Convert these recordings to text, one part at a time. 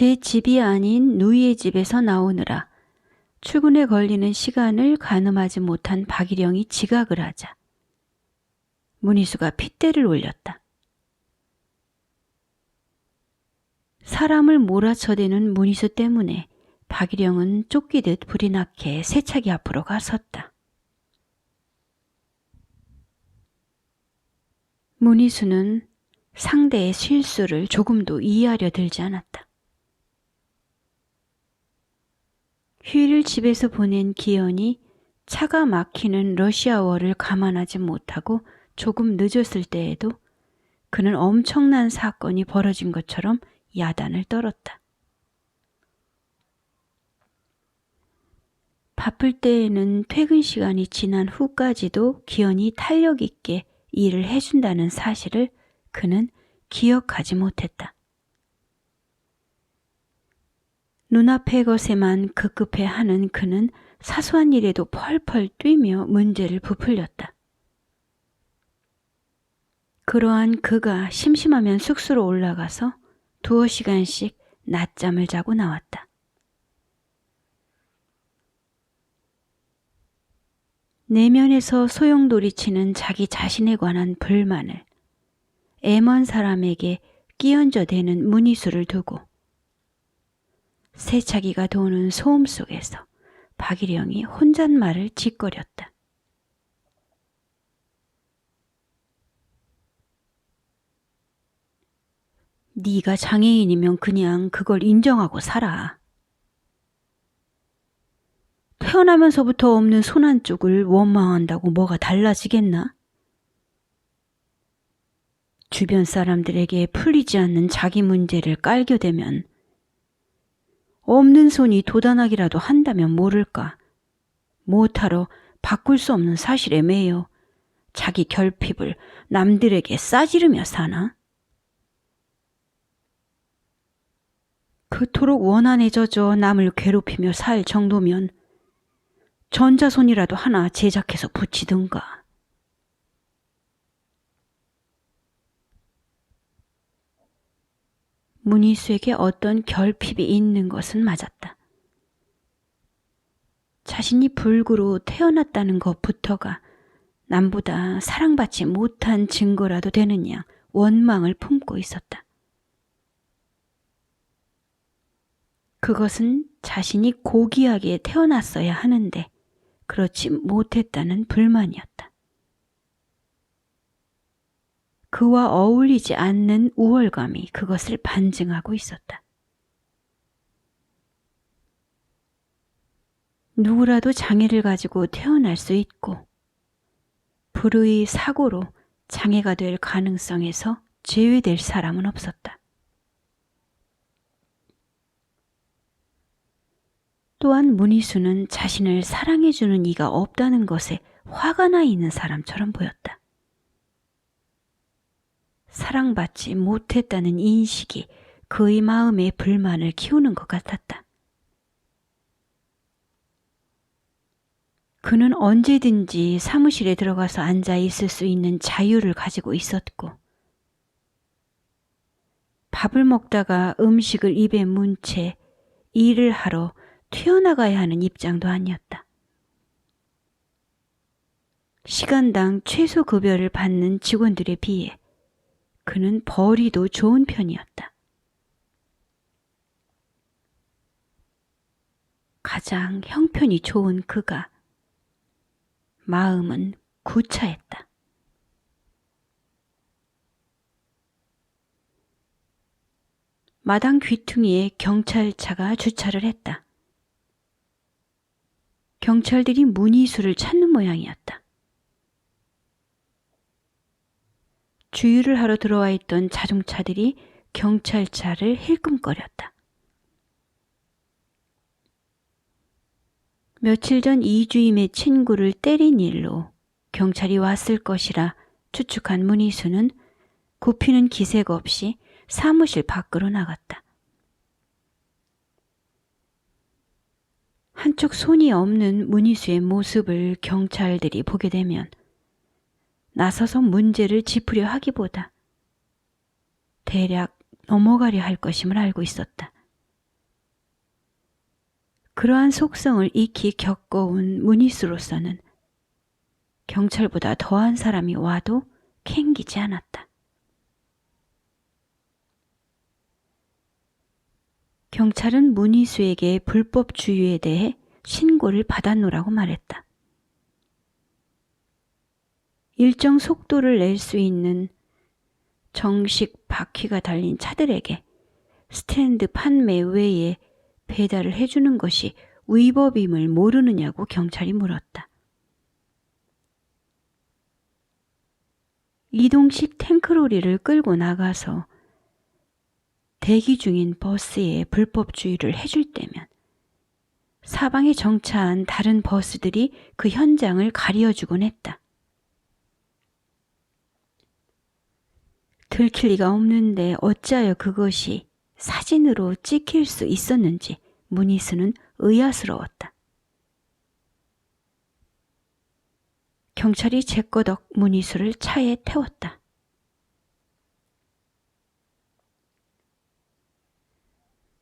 제 집이 아닌 누이의 집에서 나오느라 출근에 걸리는 시간을 가늠하지 못한 박일영이 지각을 하자 문희수가 핏대를 올렸다. 사람을 몰아쳐대는 문희수 때문에 박일영은 쫓기듯 불이 나게 세차기 앞으로 가섰다. 문희수는 상대의 실수를 조금도 이해하려 들지 않았다. 휴일을 집에서 보낸 기현이 차가 막히는 러시아워를 감안하지 못하고 조금 늦었을 때에도 그는 엄청난 사건이 벌어진 것처럼 야단을 떨었다. 바쁠 때에는 퇴근 시간이 지난 후까지도 기현이 탄력 있게 일을 해준다는 사실을 그는 기억하지 못했다. 눈앞의 것에만 급급해하는 그는 사소한 일에도 펄펄 뛰며 문제를 부풀렸다. 그러한 그가 심심하면 숙소로 올라가서 두어 시간씩 낮잠을 자고 나왔다. 내면에서 소용돌이치는 자기 자신에 관한 불만을 애먼 사람에게 끼얹어 대는 문희수를 두고 세차기가 도는 소음 속에서 박일영이 혼잣말을 짓거렸다. 네가 장애인이면 그냥 그걸 인정하고 살아. 태어나면서부터 없는 손 한쪽을 원망한다고 뭐가 달라지겠나? 주변 사람들에게 풀리지 않는 자기 문제를 깔겨대면 없는 손이 도단하기라도 한다면 모를까. 못하러 바꿀 수 없는 사실에 매여 자기 결핍을 남들에게 싸지르며 사나? 그토록 원한에 젖어 남을 괴롭히며 살 정도면 전자손이라도 하나 제작해서 붙이든가. 문희수에게 어떤 결핍이 있는 것은 맞았다. 자신이 불구로 태어났다는 것부터가 남보다 사랑받지 못한 증거라도 되는 양 원망을 품고 있었다. 그것은 자신이 고귀하게 태어났어야 하는데 그렇지 못했다는 불만이었다. 그와 어울리지 않는 우월감이 그것을 반증하고 있었다. 누구라도 장애를 가지고 태어날 수 있고 불의 사고로 장애가 될 가능성에서 제외될 사람은 없었다. 또한 문희수는 자신을 사랑해주는 이가 없다는 것에 화가 나 있는 사람처럼 보였다. 사랑받지 못했다는 인식이 그의 마음에 불만을 키우는 것 같았다. 그는 언제든지 사무실에 들어가서 앉아 있을 수 있는 자유를 가지고 있었고 밥을 먹다가 음식을 입에 문 채 일을 하러 튀어나가야 하는 입장도 아니었다. 시간당 최소 급여를 받는 직원들에 비해 그는 벌이도 좋은 편이었다. 가장 형편이 좋은 그가 마음은 구차했다. 마당 귀퉁이에 경찰차가 주차를 했다. 경찰들이 문희수를 찾는 모양이었다. 주유를 하러 들어와 있던 자동차들이 경찰차를 힐끔거렸다. 며칠 전 이주임의 친구를 때린 일로 경찰이 왔을 것이라 추측한 문희수는 굽히는 기색 없이 사무실 밖으로 나갔다. 한쪽 손이 없는 문희수의 모습을 경찰들이 보게 되면 나서서 문제를 짚으려 하기보다 대략 넘어가려 할 것임을 알고 있었다. 그러한 속성을 익히 겪어온 문희수로서는 경찰보다 더한 사람이 와도 캥기지 않았다. 경찰은 문희수에게 불법 주유에 대해 신고를 받아놓으라고 말했다. 일정 속도를 낼 수 있는 정식 바퀴가 달린 차들에게 스탠드 판매 외에 배달을 해주는 것이 위법임을 모르느냐고 경찰이 물었다. 이동식 탱크로리를 끌고 나가서 대기 중인 버스에 불법 주유를 해줄 때면 사방에 정차한 다른 버스들이 그 현장을 가리어주곤 했다. 들킬 리가 없는데 어찌하여 그것이 사진으로 찍힐 수 있었는지 문희수는 의아스러웠다. 경찰이 제꺼덕 문희수를 차에 태웠다.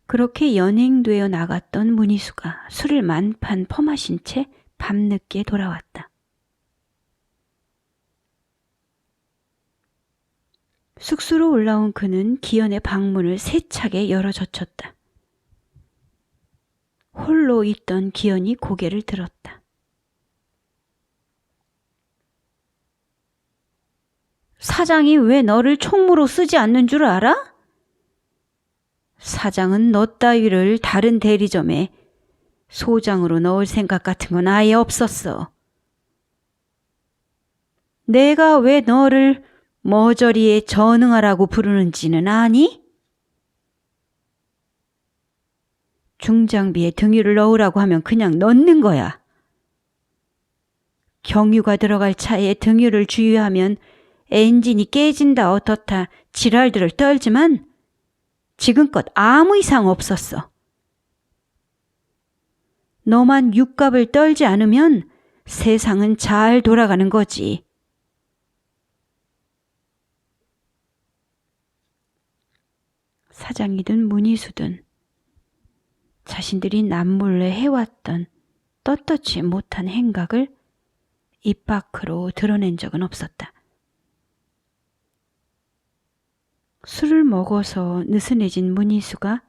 그렇게 연행되어 나갔던 문희수가 술을 만판 퍼마신 채 밤늦게 돌아왔다. 숙소로 올라온 그는 기현의 방문을 세차게 열어젖혔다. 홀로 있던 기현이 고개를 들었다. 사장이 왜 너를 총무로 쓰지 않는 줄 알아? 사장은 너 따위를 다른 대리점에 소장으로 넣을 생각 같은 건 아예 없었어. 내가 왜 너를 머저리에 전응하라고 부르는지는 아니? 중장비에 등유를 넣으라고 하면 그냥 넣는 거야. 경유가 들어갈 차에 등유를 주유하면 엔진이 깨진다 어떻다 지랄들을 떨지만 지금껏 아무 이상 없었어. 너만 육갑을 떨지 않으면 세상은 잘 돌아가는 거지. 사장이든 문희수든 자신들이 남몰래 해왔던 떳떳지 못한 행각을 입 밖으로 드러낸 적은 없었다. 술을 먹어서 느슨해진 문희수가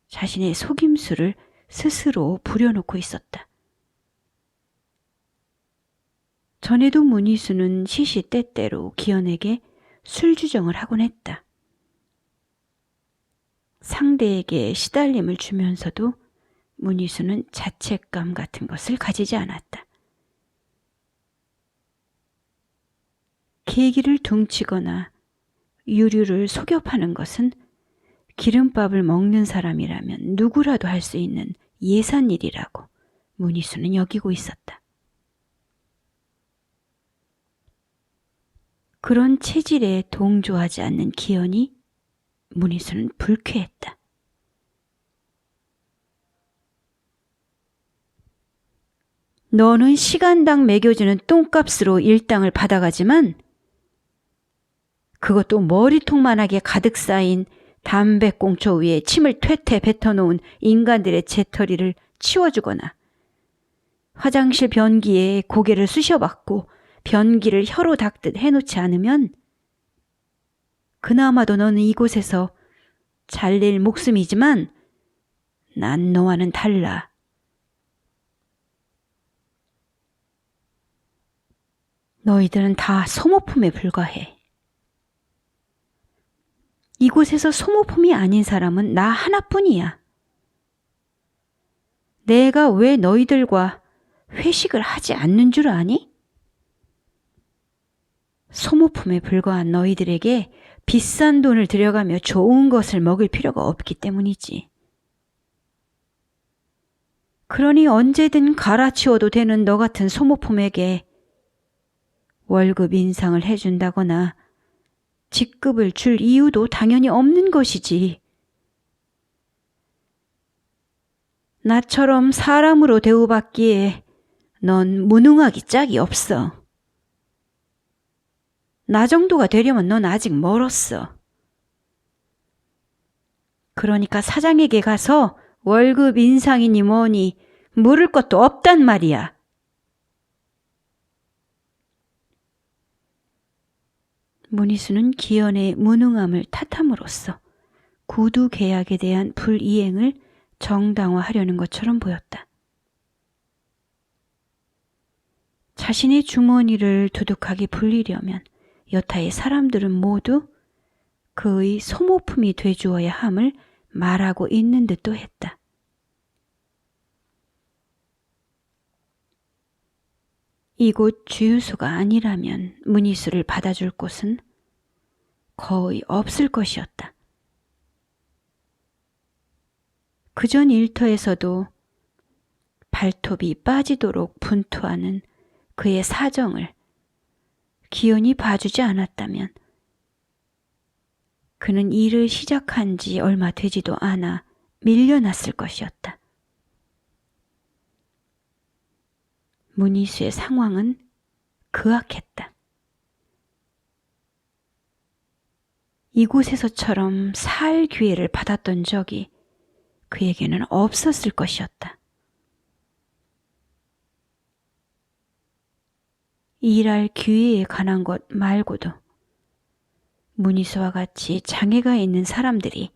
자신의 속임수를 스스로 부려놓고 있었다. 전에도 문희수는 시시때때로 기현에게 술주정을 하곤 했다. 상대에게 시달림을 주면서도 문희수는 자책감 같은 것을 가지지 않았다. 계기를 둥치거나 유류를 속여 파는 것은 기름밥을 먹는 사람이라면 누구라도 할 수 있는 예산일이라고 문희수는 여기고 있었다. 그런 체질에 동조하지 않는 기현이 문희수는 불쾌했다. 너는 시간당 매겨주는 똥값으로 일당을 받아가지만 그것도 머리통만하게 가득 쌓인 담배꽁초 위에 침을 퇴퇴 뱉어놓은 인간들의 재터리를 치워주거나 화장실 변기에 고개를 쑤셔박고 변기를 혀로 닦듯 해놓지 않으면 그나마도 너는 이곳에서 잘릴 목숨이지만 난 너와는 달라. 너희들은 다 소모품에 불과해. 이곳에서 소모품이 아닌 사람은 나 하나뿐이야. 내가 왜 너희들과 회식을 하지 않는 줄 아니? 소모품에 불과한 너희들에게 비싼 돈을 들여가며 좋은 것을 먹을 필요가 없기 때문이지. 그러니 언제든 갈아치워도 되는 너 같은 소모품에게 월급 인상을 해준다거나 직급을 줄 이유도 당연히 없는 것이지. 나처럼 사람으로 대우받기에 넌 무능하기 짝이 없어. 나 정도가 되려면 넌 아직 멀었어. 그러니까 사장에게 가서 월급 인상이니 뭐니 물을 것도 없단 말이야. 문희수는 기현의 무능함을 탓함으로써 구두 계약에 대한 불이행을 정당화하려는 것처럼 보였다. 자신의 주머니를 두둑하게 불리려면 여타의 사람들은 모두 그의 소모품이 돼주어야 함을 말하고 있는 듯도 했다. 이곳 주유소가 아니라면 문희수를 받아줄 곳은 거의 없을 것이었다. 그전 일터에서도 발톱이 빠지도록 분투하는 그의 사정을 기현이 봐주지 않았다면 그는 일을 시작한 지 얼마 되지도 않아 밀려났을 것이었다. 문희수의 상황은 극악했다. 이곳에서처럼 살 기회를 받았던 적이 그에게는 없었을 것이었다. 일할 기회에 관한 것 말고도 문희수와 같이 장애가 있는 사람들이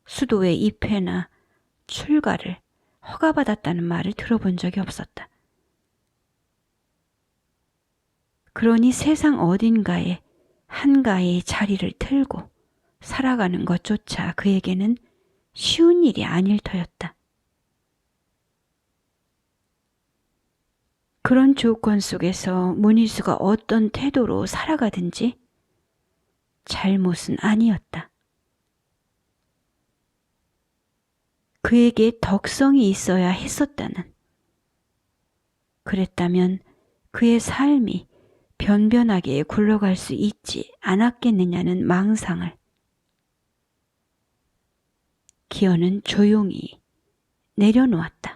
수도의 입회나 출가를 허가받았다는 말을 들어본 적이 없었다. 그러니 세상 어딘가에 한가의 자리를 틀고 살아가는 것조차 그에게는 쉬운 일이 아닐 터였다. 그런 조건 속에서 문희수가 어떤 태도로 살아가든지 잘못은 아니었다. 그에게 덕성이 있어야 했었다는, 그랬다면 그의 삶이 변변하게 굴러갈 수 있지 않았겠느냐는 망상을 기현은 조용히 내려놓았다.